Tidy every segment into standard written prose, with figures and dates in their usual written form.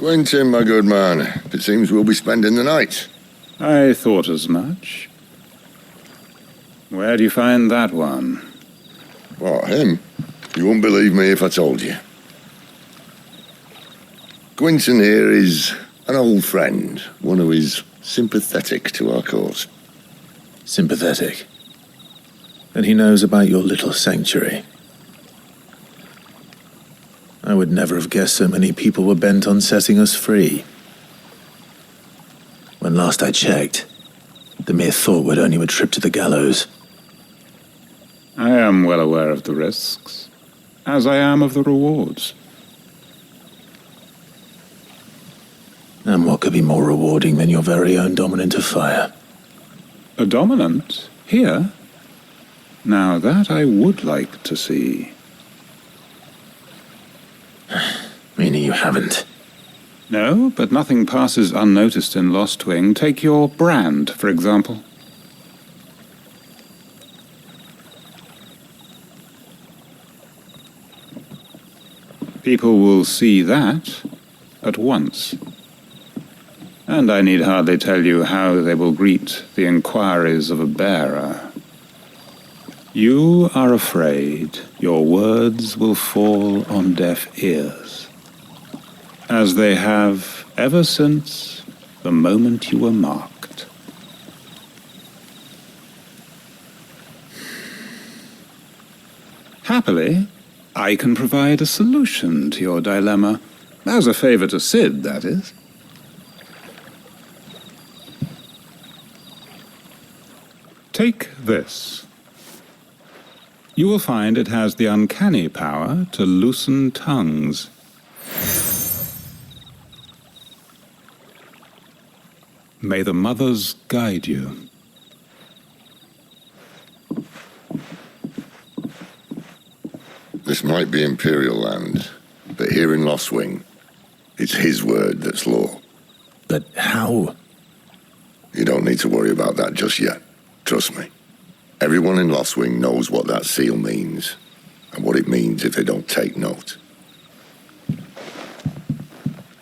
Quentin, my good man. It seems we'll be spending the night. I thought as much. Where do you find that one? What, him? You wouldn't believe me if I told you. Quentin here is an old friend, one who is sympathetic to our cause. Sympathetic? And he knows about your little sanctuary. I would never have guessed so many people were bent on setting us free. When last I checked, the mere thought would earn you a trip to the gallows. I am well aware of the risks, as I am of the rewards. And what could be more rewarding than your very own dominant of fire? A dominant? Here? Now that I would like to see. Meaning you haven't? No, but nothing passes unnoticed in Lost Wing. Take your brand, for example. People will see that at once. And I need hardly tell you how they will greet the inquiries of a bearer. You are afraid your words will fall on deaf ears, as they have ever since the moment you were marked. Happily, I can provide a solution to your dilemma, as a favor to Sid, that is. Take this. You will find it has the uncanny power to loosen tongues. May the mothers guide you. This might be Imperial land, but here in Lost Wing, it's his word that's law. But how? You don't need to worry about that just yet. Trust me. Everyone in Lost Wing knows what that seal means, and what it means if they don't take note.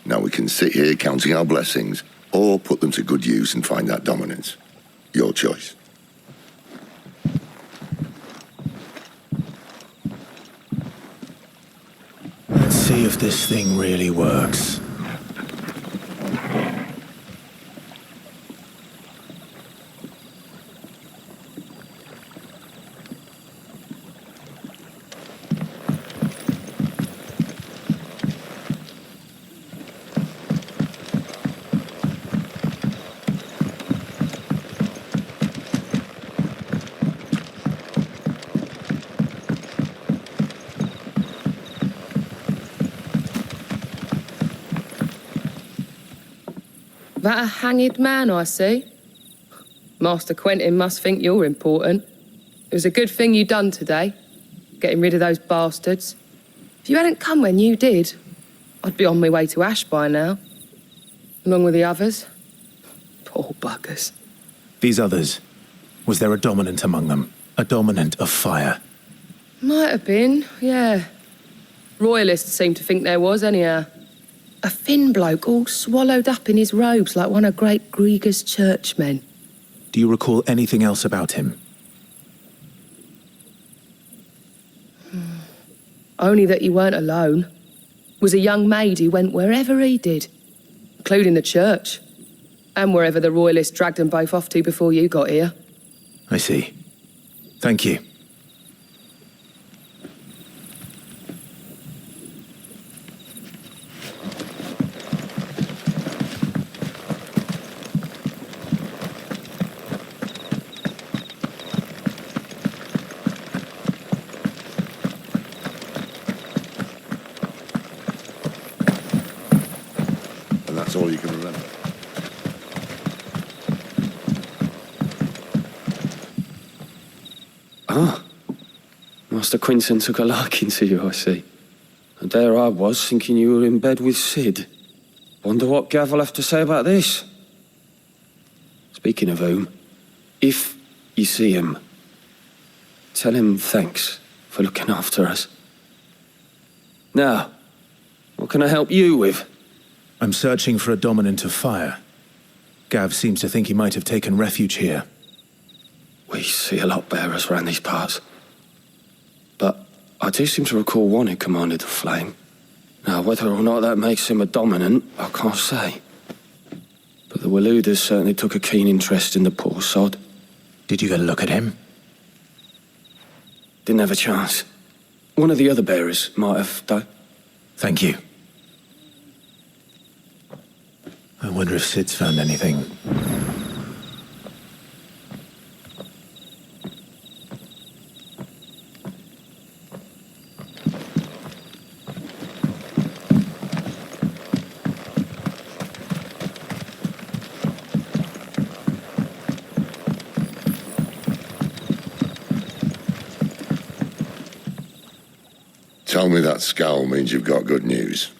Now we can sit here counting our blessings, or put them to good use and find that dominance. Your choice. Let's see if this thing really works. That a hanged man, I see. Master Quentin must think you're important. It was a good thing you done today, getting rid of those bastards. If you hadn't come when you did, I'd be on my way to Ash by now, along with the others. Poor buggers. These others, was there a dominant among them? A dominant of fire? Might have been, yeah. Royalists seem to think there was, anyhow. A thin bloke all swallowed up in his robes like one of Great Grieger's churchmen. Do you recall anything else about him? Only that he weren't alone. Was a young maid who went wherever he did, including the church, and wherever the Royalists dragged them both off to before you got here. I see. Thank you. That's all you can remember. Ah. Master Quentin took a liking to you, I see. And there I was, thinking you were in bed with Sid. Wonder what Gav will have to say about this. Speaking of whom, if you see him, tell him thanks for looking after us. Now, what can I help you with? I'm searching for a dominant of fire. Gav seems to think he might have taken refuge here. We see a lot bearers around these parts. But I do seem to recall one who commanded the flame. Now, whether or not that makes him a dominant, I can't say. But the Waluders certainly took a keen interest in the poor sod. Did you get a look at him? Didn't have a chance. One of the other bearers might have, though. Thank you. I wonder if Sid's found anything. Tell me that scowl means you've got good news.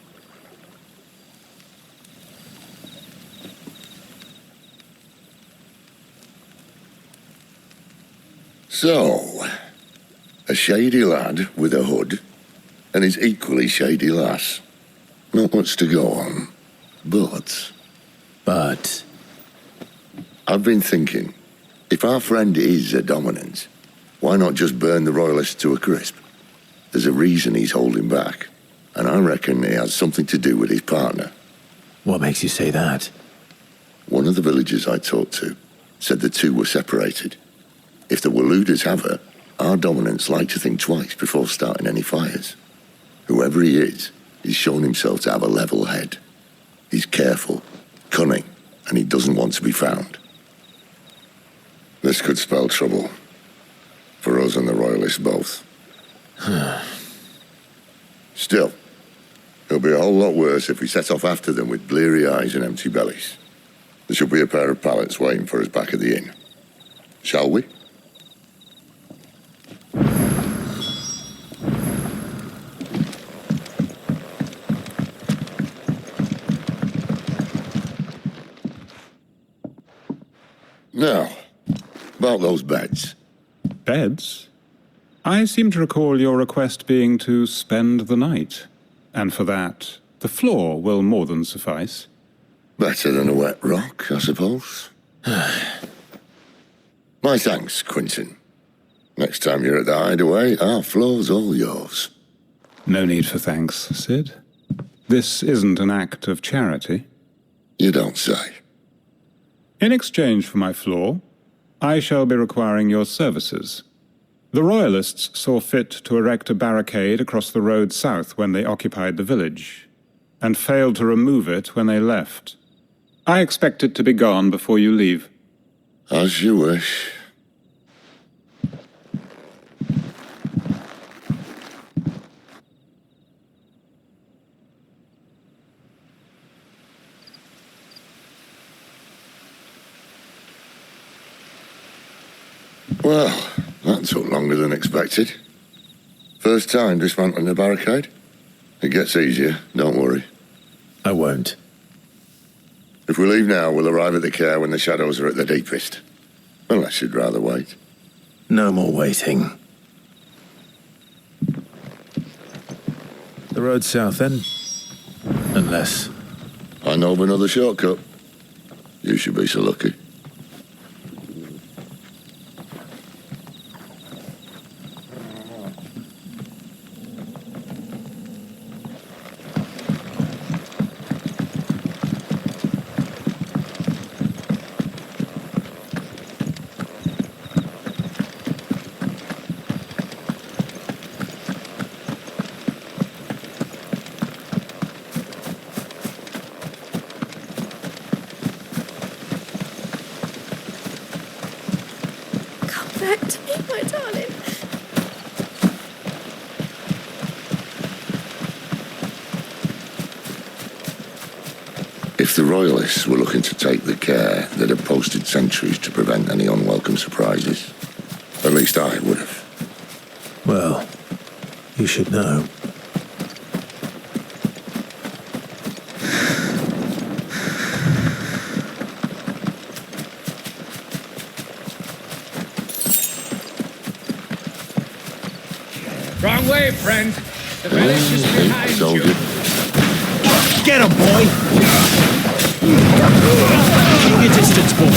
So, a shady lad with a hood, and his equally shady lass. Not much to go on, but... I've been thinking, if our friend is a dominant, why not just burn the royalists to a crisp? There's a reason he's holding back, and I reckon it has something to do with his partner. What makes you say that? One of the villagers I talked to said the two were separated. If the Waluders have her, our dominants like to think twice before starting any fires. Whoever he is, he's shown himself to have a level head. He's careful, cunning, and he doesn't want to be found. This could spell trouble. For us and the royalists both. Still, it'll be a whole lot worse if we set off after them with bleary eyes and empty bellies. There should be a pair of pallets waiting for us back at the inn. Shall we? Now, about those beds. Beds? I seem to recall your request being to spend the night. And for that, the floor will more than suffice. Better than a wet rock, I suppose. My thanks, Quinton. Next time you're at the hideaway, our floor's all yours. No need for thanks, Sid. This isn't an act of charity. You don't say. In exchange for my floor, I shall be requiring your services. The Royalists saw fit to erect a barricade across the road south when they occupied the village, and failed to remove it when they left. I expect it to be gone before you leave. As you wish. Well, that took longer than expected. First time dismantling a barricade? It gets easier, don't worry. I won't. If we leave now, we'll arrive at the care when the shadows are at the deepest. Unless you'd rather wait. No more waiting. The road south, then? Unless... I know of another shortcut. You should be so lucky. Back to me, my darling. If the Royalists were looking to take the care, they'd have posted sentries to prevent any unwelcome surprises. At least I would have. Well, you should know. Wrong way, friend. The village is behind Soldier. you. Get him, boy! Keep your distance, boy.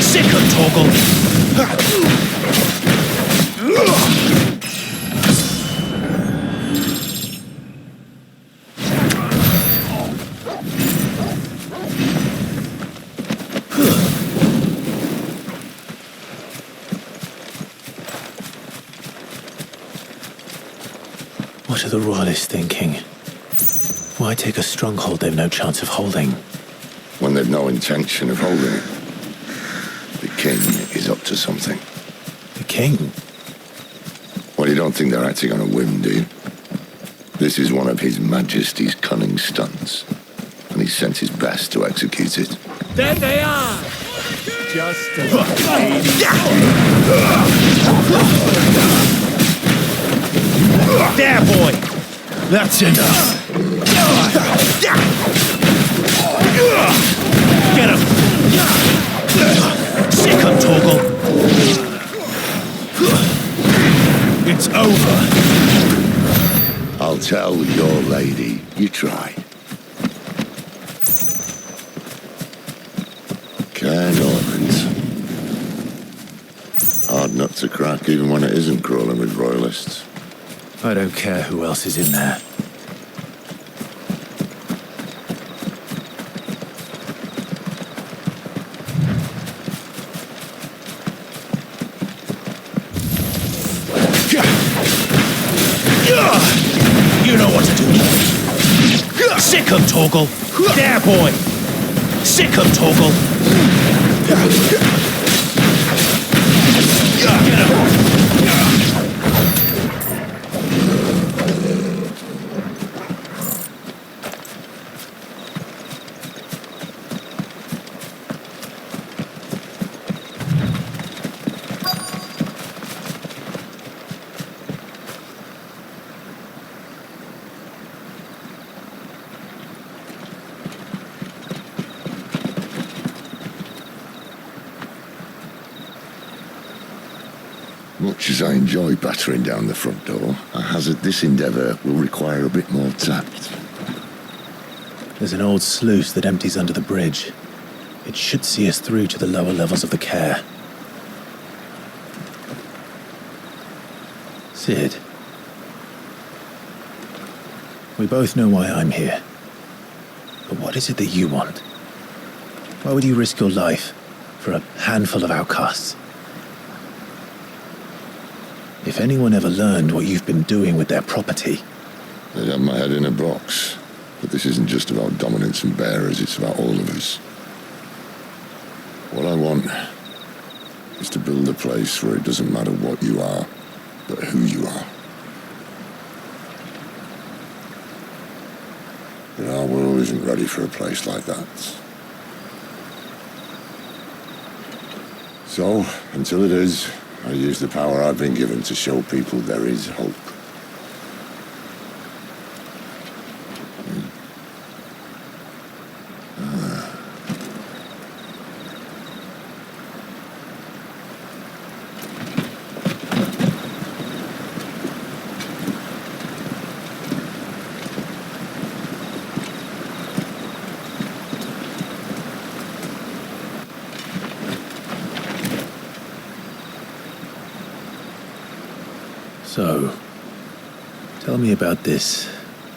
Sick of Toggle. What are the Royalists thinking? Why take a stronghold they've no chance of holding? When they've no intention of holding it. The king is up to something. The king? Well, you don't think they're acting on a whim, do you? This is one of His Majesty's cunning stunts, and he sent his best to execute it. There they are! Just There, boy! That's enough. Get him! Sick of Toggle. It's over. I'll tell your lady you tried. Care Normans. Hard nut to crack even when it isn't crawling with royalists. I don't care who else is in there. You know what to do. Sick of Toggle. There, boy! Sick of Toggle. Get him. Much as I enjoy battering down the front door, I hazard this endeavour will require a bit more tact. There's an old sluice that empties under the bridge. It should see us through to the lower levels of the care. Sid. We both know why I'm here. But what is it that you want? Why would you risk your life for a handful of outcasts? If anyone ever learned what you've been doing with their property... They'd have my head in a box. But this isn't just about dominance and bearers, it's about all of us. What I want is to build a place where it doesn't matter what you are, but who you are. But our world isn't ready for a place like that. So, until it is, I use the power I've been given to show people there is hope. So, tell me about this,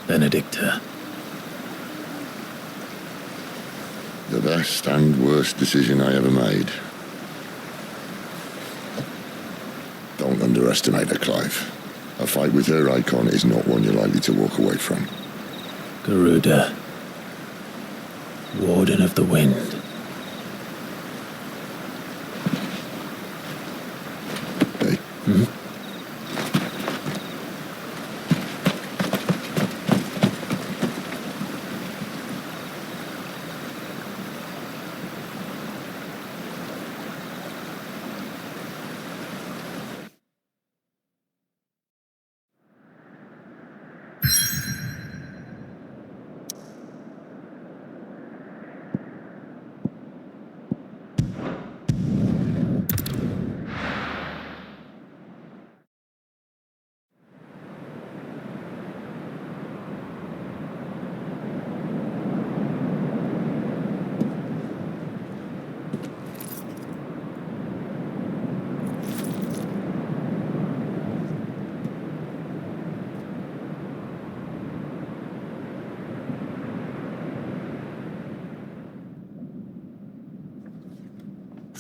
Benedicta. The best and worst decision I ever made. Don't underestimate her, Clive. A fight with her icon is not one you're likely to walk away from. Garuda. Warden of the Wind. Hey? Hmm?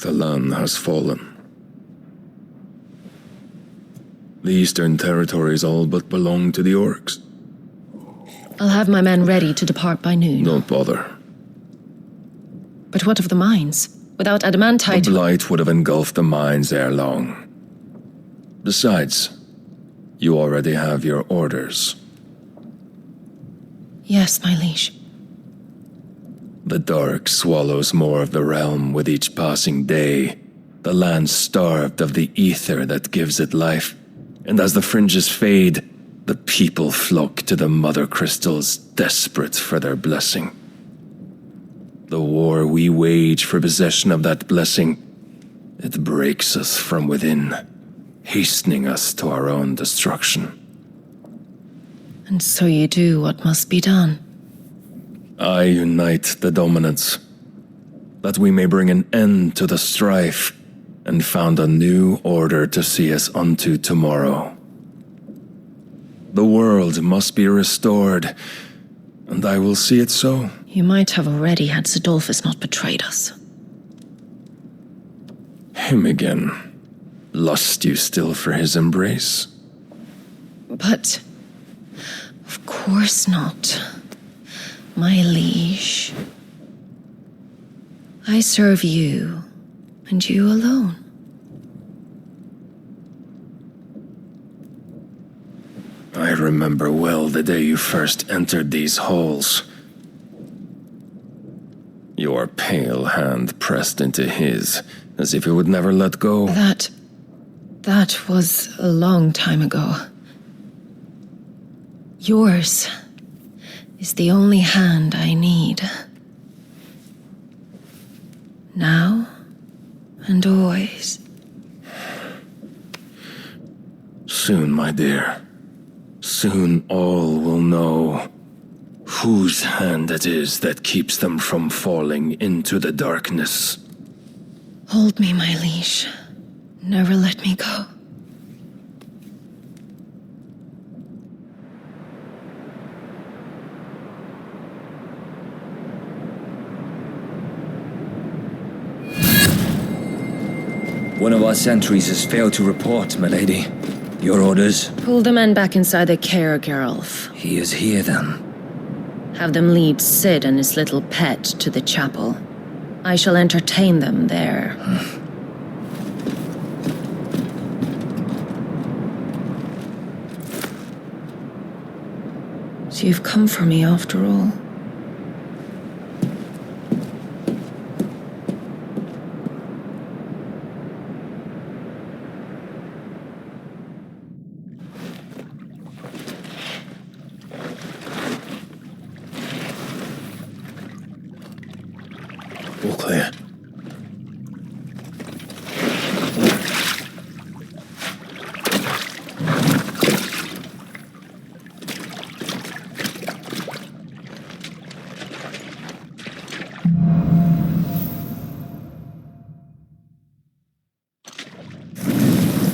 The land has fallen. The Eastern Territories all but belong to the orcs. I'll have my men ready to depart by noon. Don't bother. But what of the mines? Without The adamantite... blight would have engulfed the mines ere long. Besides, you already have your orders. Yes, my liege. The dark swallows more of the realm with each passing day. The land starved of the ether that gives it life. And as the fringes fade, the people flock to the mother crystals, desperate for their blessing. The war we wage for possession of that blessing, it breaks us from within, hastening us to our own destruction. And so you do what must be done. I unite the dominants, that we may bring an end to the strife, and found a new order to see us unto tomorrow. The world must be restored, and I will see it so. You might have already had Zidolphus not betrayed us. Him again. Lust you still for his embrace? But... of course not. My liege. I serve you, and you alone. I remember well the day you first entered these halls. Your pale hand pressed into his, as if it would never let go. That was a long time ago. Yours is the only hand I need. Now and always. Soon, my dear. Soon all will know whose hand it is that keeps them from falling into the darkness. Hold me, my liege. Never let me go. One of our sentries has failed to report, milady. Your orders? Pull the men back inside the care, Geralf. He is here, then. Have them lead Sid and his little pet to the chapel. I shall entertain them there. So you've come for me after all. All clear.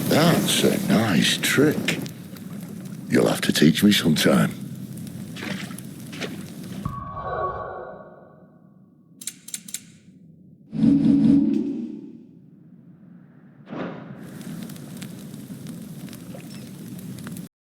That's a nice trick. You'll have to teach me sometime.